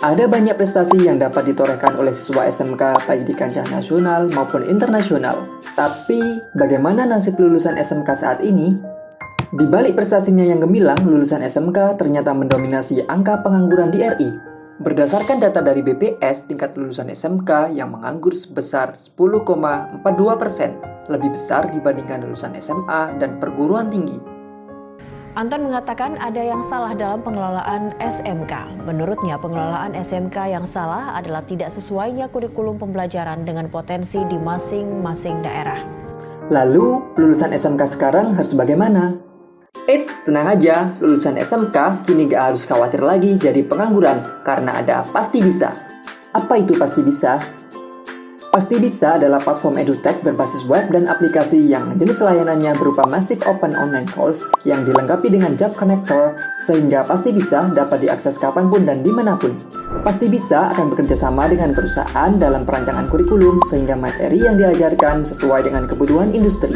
Ada banyak prestasi yang dapat ditorehkan oleh siswa SMK baik di kancah nasional maupun internasional. Tapi, bagaimana nasib lulusan SMK saat ini? Di balik prestasinya yang gemilang, lulusan SMK ternyata mendominasi angka pengangguran di RI. Berdasarkan data dari BPS, tingkat lulusan SMK yang menganggur sebesar 10,42%, lebih besar dibandingkan lulusan SMA dan perguruan tinggi. Anton mengatakan ada yang salah dalam pengelolaan SMK. Menurutnya, pengelolaan SMK yang salah adalah tidak sesuainya kurikulum pembelajaran dengan potensi di masing-masing daerah. Lalu, lulusan SMK sekarang harus bagaimana? Eits, tenang aja, lulusan SMK kini gak harus khawatir lagi jadi pengangguran karena ada Pasti Bisa. Apa itu Pasti Bisa? Pasti Bisa adalah platform edutech berbasis web dan aplikasi yang jenis layanannya berupa massive open online course yang dilengkapi dengan job connector sehingga Pasti Bisa dapat diakses kapanpun dan dimanapun. Pasti Bisa akan bekerja sama dengan perusahaan dalam perancangan kurikulum sehingga materi yang diajarkan sesuai dengan kebutuhan industri.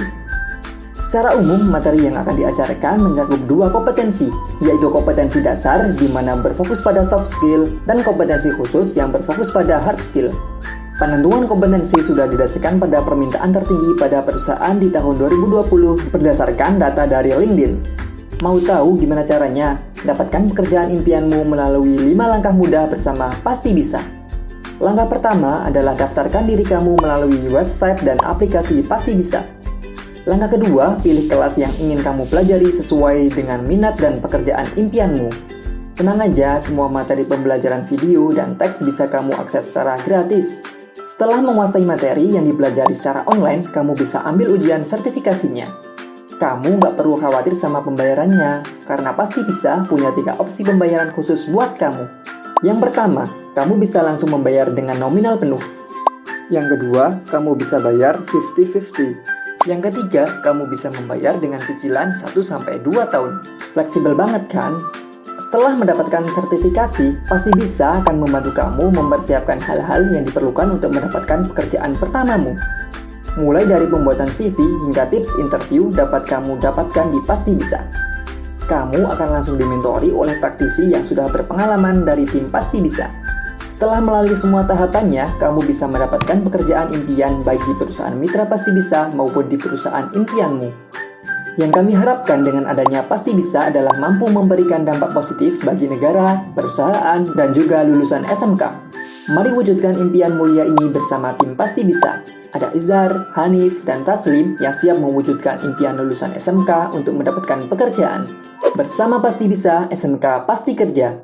Secara umum, materi yang akan diajarkan mencakup dua kompetensi, yaitu kompetensi dasar di mana berfokus pada soft skill dan kompetensi khusus yang berfokus pada hard skill. Penentuan kompetensi sudah didasarkan pada permintaan tertinggi pada perusahaan di tahun 2020 berdasarkan data dari LinkedIn. Mau tahu gimana caranya? Dapatkan pekerjaan impianmu melalui 5 langkah mudah bersama Pasti Bisa. Langkah pertama adalah daftarkan diri kamu melalui website dan aplikasi Pasti Bisa. Langkah kedua, pilih kelas yang ingin kamu pelajari sesuai dengan minat dan pekerjaan impianmu. Tenang aja, semua materi pembelajaran video dan teks bisa kamu akses secara gratis. Setelah menguasai materi yang dipelajari secara online, kamu bisa ambil ujian sertifikasinya. Kamu nggak perlu khawatir sama pembayarannya, karena Pasti Bisa punya 3 opsi pembayaran khusus buat kamu. Yang pertama, kamu bisa langsung membayar dengan nominal penuh. Yang kedua, kamu bisa bayar 50-50. Yang ketiga, kamu bisa membayar dengan cicilan 1-2 tahun. Fleksibel banget kan? Setelah mendapatkan sertifikasi, Pasti Bisa akan membantu kamu mempersiapkan hal-hal yang diperlukan untuk mendapatkan pekerjaan pertamamu. Mulai dari pembuatan CV hingga tips interview dapat kamu dapatkan di Pasti Bisa. Kamu akan langsung dimentori oleh praktisi yang sudah berpengalaman dari tim Pasti Bisa. Setelah melalui semua tahapannya, kamu bisa mendapatkan pekerjaan impian baik di perusahaan mitra Pasti Bisa maupun di perusahaan impianmu. Yang kami harapkan dengan adanya Pasti Bisa adalah mampu memberikan dampak positif bagi negara, perusahaan, dan juga lulusan SMK. Mari wujudkan impian mulia ini bersama tim Pasti Bisa. Ada Izhar, Hanif, dan Taslim yang siap mewujudkan impian lulusan SMK untuk mendapatkan pekerjaan. Bersama Pasti Bisa, SMK pasti kerja.